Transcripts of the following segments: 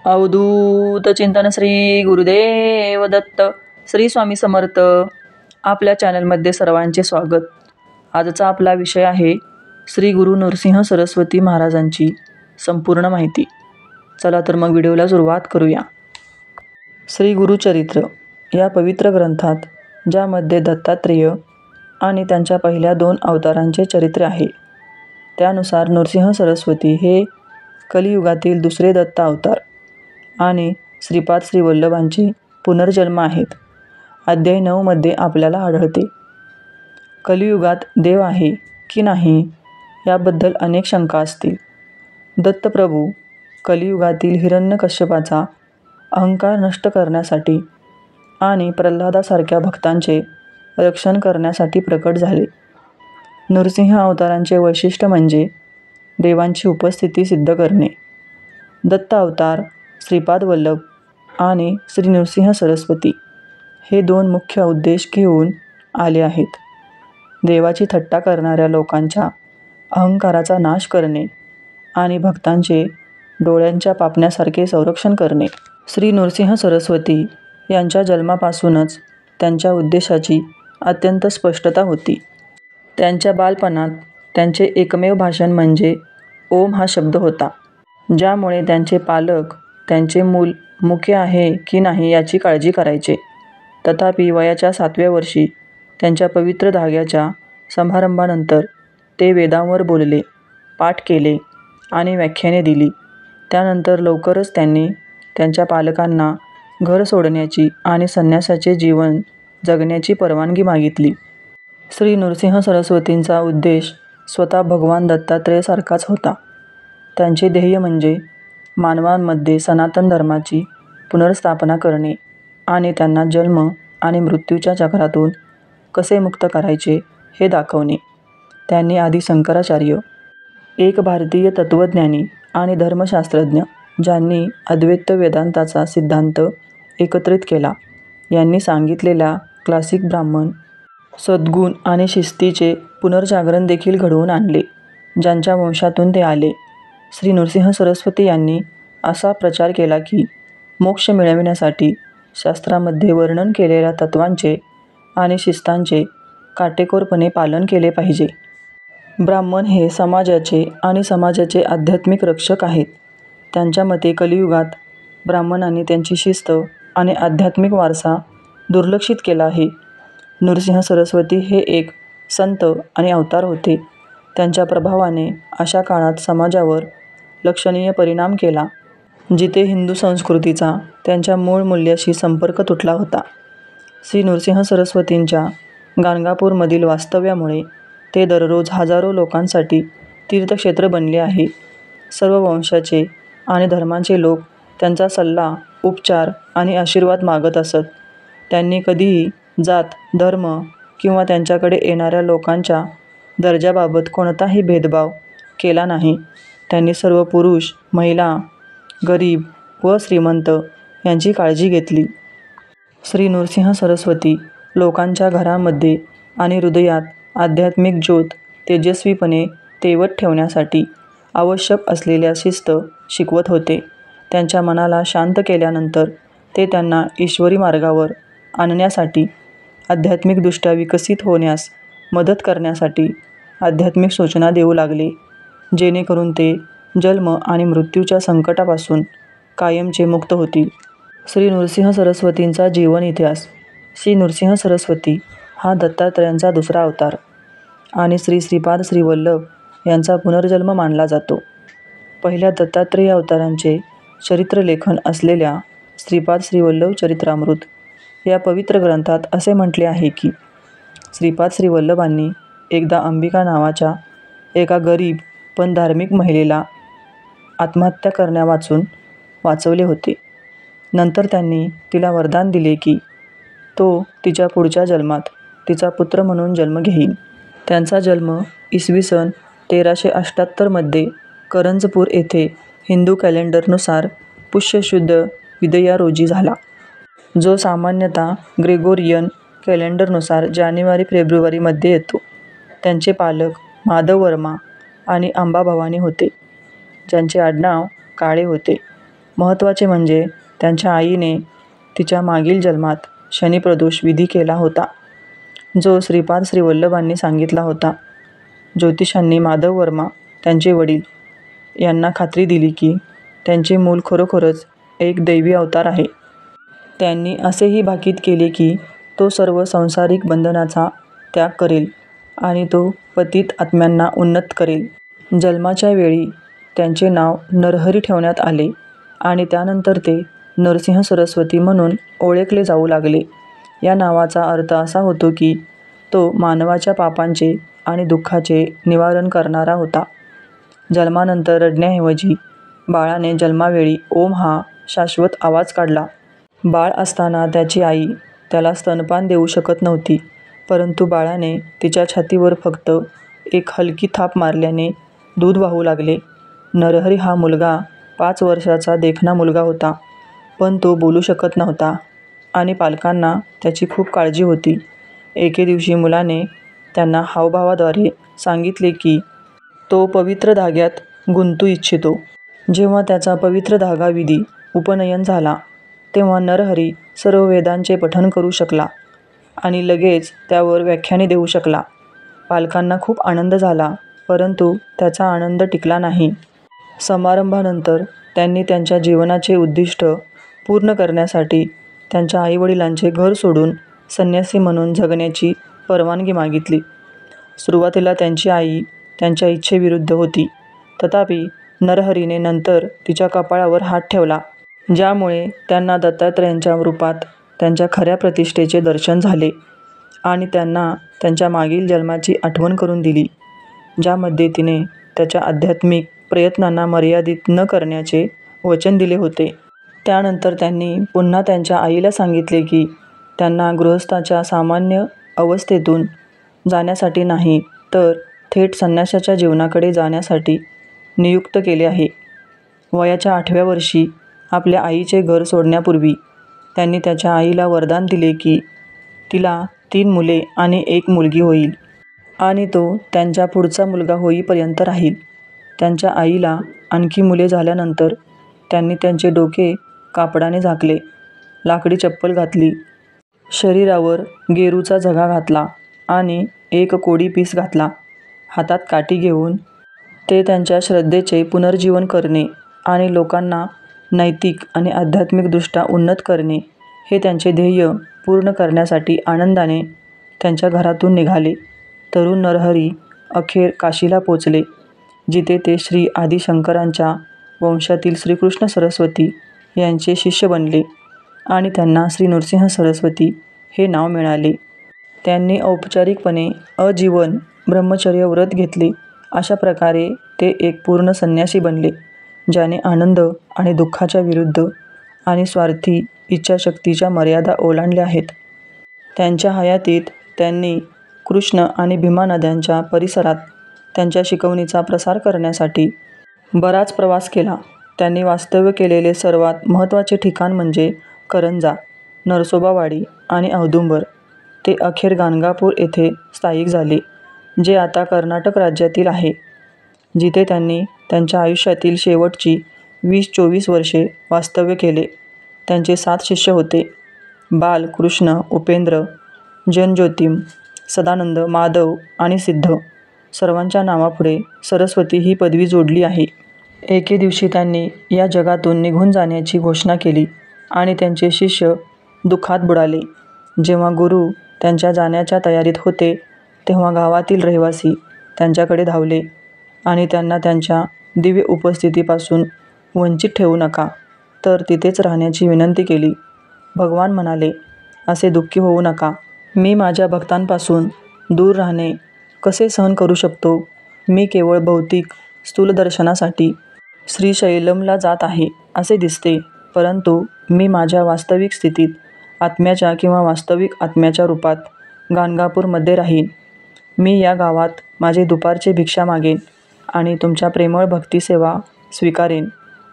अवधूत चिंतन श्री गुरुदेव दत्त. श्री स्वामी समर्थ. आपल्या चॅनलमध्ये सर्वांचे स्वागत. आजचा आपला विषय आहे श्री गुरु नरसिंह सरस्वती महाराजांची संपूर्ण माहिती. चला तर मग व्हिडिओला सुरुवात करूया. श्री गुरुचरित्र या पवित्र ग्रंथात ज्यामध्ये दत्तात्रेय आणि त्यांच्या पहिल्या 2 अवतारांचे चरित्र आहे, त्यानुसार नरसिंह सरस्वती हे कलियुगातील दुसरे दत्त अवतार आणि श्रीपाद श्रीवल्लभांचे पुनर्जन्म आहेत. अध्याय 9 मध्ये आपल्याला आढळते. कलियुगात देव आहे की नाही याबद्दल अनेक शंका असतील. दत्तप्रभू कलियुगातील हिरण्यकश्यपाचा अहंकार नष्ट करण्यासाठी आणि प्रल्हादासारख्या भक्तांचे रक्षण करण्यासाठी प्रकट झाले. नरसिंह अवतारांचे वैशिष्ट्य म्हणजे देवांची उपस्थिती सिद्ध करणे. दत्त अवतार, श्रीपाद वल्लभ आणि श्री नरसिंह सरस्वती हे 2 मुख्य उद्देश घेऊन आले आहेत. देवाची थट्टा करणाऱ्या लोकांच्या अहंकाराचा नाश करणे आणि भक्तांचे डोळ्यांच्या पापण्यासारखे संरक्षण करणे. श्री नरसिंह सरस्वती यांच्या जन्मापासूनच त्यांच्या उद्देशाची अत्यंत स्पष्टता होती. त्यांच्या बालपणात त्यांचे एकमेव भाषण म्हणजे ओम हा शब्द होता, ज्यामुळे त्यांचे पालक त्यांचे मूल मुके आहे की नाही याची काळजी करायचे. तथापि वयाच्या 7व्या वर्षी त्यांच्या पवित्र धाग्याच्या समारंभानंतर ते वेदांवर बोलले, पाठ केले आणि व्याख्याने दिली. त्यानंतर लवकरच त्यांनी त्यांच्या पालकांना घर सोडण्याची आणि संन्यासाचे जीवन जगण्याची परवानगी मागितली. श्री नरसिंह सरस्वतींचा उद्देश स्वतः भगवान दत्तात्रेयासारखाच होता. त्यांचे ध्येय म्हणजे मानवांमध्ये सनातन धर्माची पुनर्स्थापना करणे आणि त्यांना जन्म आणि मृत्यूच्या चक्रातून कसे मुक्त करायचे हे दाखवणे. त्यांनी आदी शंकराचार्य, एक भारतीय तत्त्वज्ञानी आणि धर्मशास्त्रज्ञ ज्यांनी अद्वैत वेदांताचा सिद्धांत एकत्रित केला, यांनी सांगितलेल्या क्लासिक ब्राह्मण, सद्गुण आणि शिस्तीचे पुनर्जागरण देखील घडवून आणले, ज्यांच्या वंशातून ते आले. श्री नरसिंह सरस्वती यांनी असा प्रचार केला की मोक्ष मिळविण्यासाठी शास्त्रामध्ये वर्णन केलेल्या तत्त्वांचे आणि शिस्तांचे काटेकोरपणे पालन केले पाहिजे. ब्राह्मण हे समाजाचे आणि समाजाचे आध्यात्मिक रक्षक आहेत. त्यांच्या मते कलियुगात ब्राह्मणांनी त्यांची शिस्त आणि आध्यात्मिक वारसा दुर्लक्षित केला आहे. नरसिंह सरस्वती हे एक संत आणि अवतार होते. त्यांच्या प्रभावाने अशा काळात समाजावर लक्षणीय परिणाम केला, जिथे हिंदू संस्कृतीचा त्यांच्या मूळ मूल्याशी संपर्क तुटला होता. श्री नरसिंह सरस्वतींच्या गाणगापूरमधील वास्तव्यामुळे ते दररोज हजारो लोकांसाठी तीर्थक्षेत्र बनले आहे. सर्व वंशाचे आणि धर्माचे लोक त्यांचा सल्ला, उपचार आणि आशीर्वाद मागत असत. त्यांनी कधीही जात, धर्म किंवा त्यांच्याकडे येणाऱ्या लोकांच्या दर्जाबाबत कोणताही भेदभाव केला नाही. त्यांनी सर्व पुरुष, महिला, गरीब व श्रीमंत यांची काळजी घेतली. श्री नरसिंह सरस्वती लोकांच्या घरामध्ये आणि हृदयात आध्यात्मिक ज्योत तेजस्वीपणे तेवत ठेवण्यासाठी आवश्यक असलेल्या शिस्त शिकवत होते. त्यांच्या मनाला शांत केल्यानंतर ते त्यांना ईश्वरी मार्गावर आणण्यासाठी, आध्यात्मिकदृष्ट्या विकसित होण्यास मदत करण्यासाठी आध्यात्मिक सूचना देऊ लागले, जेणेकरून ते जन्म आणि मृत्यूच्या संकटापासून कायमचे मुक्त होतील. श्री नरसिंह सरस्वतींचा जीवन इतिहास. श्री नरसिंह सरस्वती हा दत्तात्रेयांचा दुसरा अवतार आणि श्री श्रीपाद श्रीवल्लभ यांचा पुनर्जन्म मानला जातो. पहिल्या दत्तात्रेय अवतारांचे चरित्रलेखन असलेल्या श्रीपाद श्रीवल्लभ चरित्रामृत या पवित्र ग्रंथात असे म्हटले आहे की श्रीपाद श्रीवल्लभांनी एकदा अंबिका नावाच्या एका गरीब पण धार्मिक महिलेला आत्महत्या करण्यावाचून वाचवले होते. नंतर त्यांनी तिला वरदान दिले की तो तिच्या पुढच्या जन्मात तिचा पुत्र म्हणून जन्म घेईल. त्यांचा जन्म इसवी सन 1378 मध्ये करंजपूर येथे हिंदू कॅलेंडरनुसार पुष्य शुद्ध विदया रोजी झाला, जो सामान्यतः ग्रेगोरियन कॅलेंडरनुसार जानेवारी-फेब्रुवारी मध्ये येतो. त्यांचे पालक माधव वर्मा आणि अंबा भवानी होते, ज्यांचे आडनाव काळे होते. महत्त्वाचे म्हणजे त्यांच्या आईने तिच्या मागील जन्मात शनिप्रदोष विधी केला होता, जो श्रीपाद श्रीवल्लभांनी सांगितला होता. ज्योतिषांनी माधव वर्मा, त्यांचे वडील, यांना खात्री दिली की त्यांचे मूल खरोखरच एक दैवी अवतार आहे. त्यांनी असेही भाकीत केले की तो सर्व संसारिक बंधनाचा त्याग करेल आणि तो पतित आत्म्यांना उन्नत करेल. जन्माच्या वेळी त्यांचे नाव नरहरी ठेवण्यात आले आणि त्यानंतर ते नरसिंह सरस्वती म्हणून ओळखले जाऊ लागले. या नावाचा अर्थ असा होतो की तो मानवाच्या पापांचे आणि दुःखाचे निवारण करणारा होता. जन्मानंतर रडण्याऐवजी बाळाने जन्मावेळी ओम हा शाश्वत आवाज काढला. बाळ असताना त्याची आई त्याला स्तनपान देऊ शकत नव्हती, परंतु बाळाने तिच्या छातीवर फक्त एक हलकी थाप मारल्याने दूध वाहू लागले. नरहरी हा मुलगा 5 वर्षाचा देखणा मुलगा होता, पण तो बोलू शकत नव्हता आणि पालकांना त्याची खूप काळजी होती. एके दिवशी मुलाने त्यांना हावभावाद्वारे सांगितले की तो पवित्र धाग्यात गुंतू इच्छितो. जेव्हा त्याचा पवित्र धागा विधी उपनयन झाला, तेव्हा नरहरी सर्व वेदांचे पठण करू शकला आणि लगेच त्यावर व्याख्याने देऊ शकला. पालकांना खूप आनंद झाला, परंतु त्याचा आनंद टिकला नाही. समारंभानंतर त्यांनी त्यांच्या जीवनाचे उद्दिष्ट पूर्ण करण्यासाठी त्यांच्या आईवडिलांचे घर सोडून संन्यासी म्हणून जगण्याची परवानगी मागितली. सुरुवातीला त्यांची आई त्यांच्या इच्छेविरुद्ध होती, तथापि नरहरीने नंतर तिच्या कपाळावर हात ठेवला, ज्यामुळे त्यांना दत्तात्रयांच्या रूपात त्यांच्या खऱ्या प्रतिष्ठेचे दर्शन झाले आणि त्यांना त्यांच्या मागील जन्माची आठवण करून दिली, ज्यामध्ये तिने त्याच्या आध्यात्मिक प्रयत्नांना मर्यादित न करण्याचे वचन दिले होते. त्यानंतर त्यांनी पुन्हा त्यांच्या आईला सांगितले की त्यांना गृहस्थाच्या सामान्य अवस्थेतून जाण्यासाठी नाही, तर थेट संन्यासाच्या जीवनाकडे जाण्यासाठी नियुक्त केले आहे. वयाच्या 8व्या वर्षी आपल्या आईचे घर सोडण्यापूर्वी त्यांनी त्याच्या आईला वरदान दिले की तिला 3 मुले आणि 1 मुलगी होईल आणि तो त्यांचा पुढचा मुलगा होईपर्यंत राहील. त्यांच्या आईला आणखी मुले झाल्यानंतर त्यांनी त्यांचे डोके कापडाने झाकले, लाकडी चप्पल घातली, शरीरावर गेरूचा झगा घातला आणि एक कोडी पीस घातला. हातात काठी घेऊन ते त्यांच्या श्रद्धेचे पुनर्जीवन करणे आणि लोकांना नैतिक आणि आध्यात्मिकदृष्ट्या उन्नत करणे हे त्यांचे ध्येय पूर्ण करण्यासाठी आनंदाने त्यांच्या घरातून निघाले. तरुण नरहरी अखेर काशीला पोचले, जिथे ते श्री आदिशंकरांच्या वंशातील श्रीकृष्ण सरस्वती यांचे शिष्य बनले आणि त्यांना श्री नृसिंह सरस्वती हे नाव मिळाले. त्यांनी औपचारिकपणे आजीवन ब्रह्मचर्य व्रत घेतले. अशा प्रकारे ते एक पूर्ण संन्यासी बनले, ज्याने आनंद आणि दुःखाच्या विरुद्ध आणि स्वार्थी इच्छाशक्तीच्या मर्यादा ओलांडल्या आहेत. त्यांच्या हयातीत त्यांनी कृष्ण आणि भीमा नद्यांच्या परिसरात त्यांच्या शिकवणीचा प्रसार करण्यासाठी बराच प्रवास केला. त्यांनी वास्तव्य केलेले सर्वात महत्त्वाचे ठिकाण म्हणजे करंजा, नरसोबावाडी आणि औदुंबर. ते अखेर गाणगापूर येथे स्थायिक झाले, जे आता कर्नाटक राज्यातील आहे, जिथे त्यांनी त्यांच्या आयुष्यातील शेवटची 20-24 वर्षे वास्तव्य केले. त्यांचे 7 शिष्य होते: बाल, कृष्ण, उपेंद्र, जनज्योतिम, सदानंद, माधव आणि सिद्ध. सर्वांच्या नावापुढे सरस्वती ही पदवी जोडली आहे. एके दिवशी त्यांनी या जगातून निघून जाण्याची घोषणा केली आणि त्यांचे शिष्य दुःखात बुडाले. जेव्हा गुरु त्यांच्या जाण्याच्या तयारीत होते, तेव्हा गावातील रहिवासी त्यांच्याकडे धावले आणि त्यांना त्यांच्या दिव्य उपस्थितीपासून वंचित ठेवू नका, तर तिथेच राहण्याची विनंती केली. भगवान म्हणाले, असे दुःखी होऊ नका. मी माझ्या भक्तांपासून दूर राहणे कसे सहन करू शकतो? मी केवळ भौतिक स्थूलदर्शनासाठी श्रीशैलमला जात आहे असे दिसते, परंतु मी माझ्या वास्तविक स्थितीत आत्म्याच्या किंवा वास्तविक आत्म्याच्या रूपात गाणगापूरमध्ये राहीन. मी या गावात माझे दुपारचे भिक्षा मागेन आणि तुमच्या प्रेमळ भक्तिसेवा स्वीकारेन.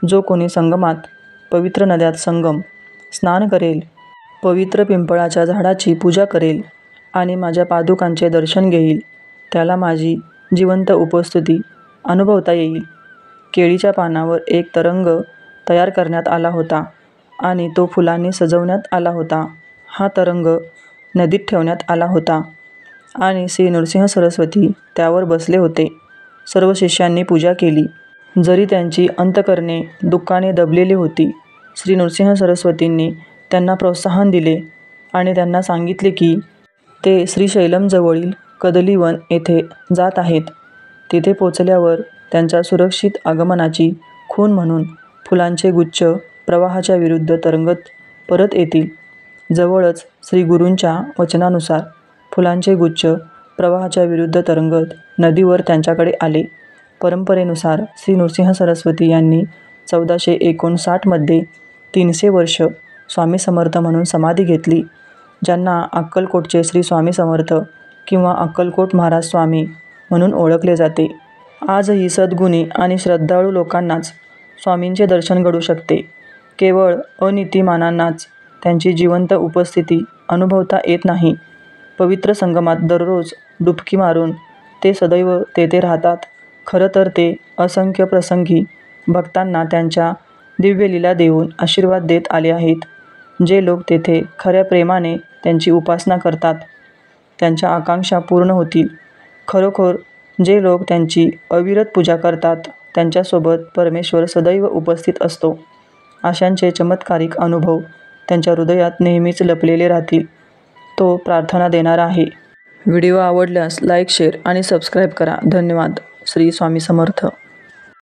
जो कोणी संगमात, पवित्र नद्यात स्नान करेल, पवित्र पिंपळाच्या झाडाची पूजा करेल आणि माझ्या पादुकांचे दर्शन घेईल, त्याला माझी जिवंत उपस्थिती अनुभवता येईल. केळीच्या पानावर एक तरंग तयार करण्यात आला होता आणि तो फुलांनी सजवण्यात आला होता. हा तरंग नदीत ठेवण्यात आला होता आणि श्री नृसिंह सरस्वती त्यावर बसले होते. सर्व शिष्यांनी पूजा केली. जरी त्यांची अंतःकरणे दुःखाने दबलेली होती, श्री नृसिंह सरस्वतींनी त्यांना प्रोत्साहन दिले आणि त्यांना सांगितले की ते श्रीशैलमजवळील कदलीवन येथे जात आहेत. तिथे पोचल्यावर त्यांच्या सुरक्षित आगमनाची खूण म्हणून फुलांचे गुच्छ प्रवाहाच्या विरुद्ध तरंगत परत येतील. जवळच श्री गुरूंच्या वचनानुसार फुलांचे गुच्छ प्रवाहाच्या विरुद्ध तरंगत नदीवर त्यांच्याकडे आले. परंपरेनुसार श्री नृसिंह सरस्वती यांनी 1459 मध्ये 300 वर्ष स्वामी समर्थ म्हणून समाधी घेतली, ज्यांना अक्कलकोटचे श्री स्वामी समर्थ किंवा अक्कलकोट महाराज स्वामी म्हणून ओळखले जाते. आजही सद्गुणी आणि श्रद्धाळू लोकांनाच स्वामींचे दर्शन घडू शकते. केवळ अनितिमानांनाच त्यांची जिवंत उपस्थिती अनुभवता येत नाही. पवित्र संगमात दररोज डुबकी मारून ते सदैव तेथे राहतात. खरं तर ते असंख्य प्रसंगी भक्तांना त्यांच्या दिव्यलीला देऊन आशीर्वाद देत आले आहेत. जे लोक तेथे खऱ्या प्रेमाने त्यांची उपासना करतात, त्यांच्या आकांक्षा पूर्ण होतील. खरोखर जे लोक त्यांची अविरत पूजा करतात, त्यांच्यासोबत परमेश्वर सदैव उपस्थित असतो. अशांचे चमत्कारिक अनुभव त्यांच्या हृदयात नेहमीच लपलेले राहतील. तो प्रार्थना देणारा आहे. व्हिडिओ आवडल्यास लाईक, शेअर आणि सबस्क्राईब करा. धन्यवाद. श्री स्वामी समर्थ.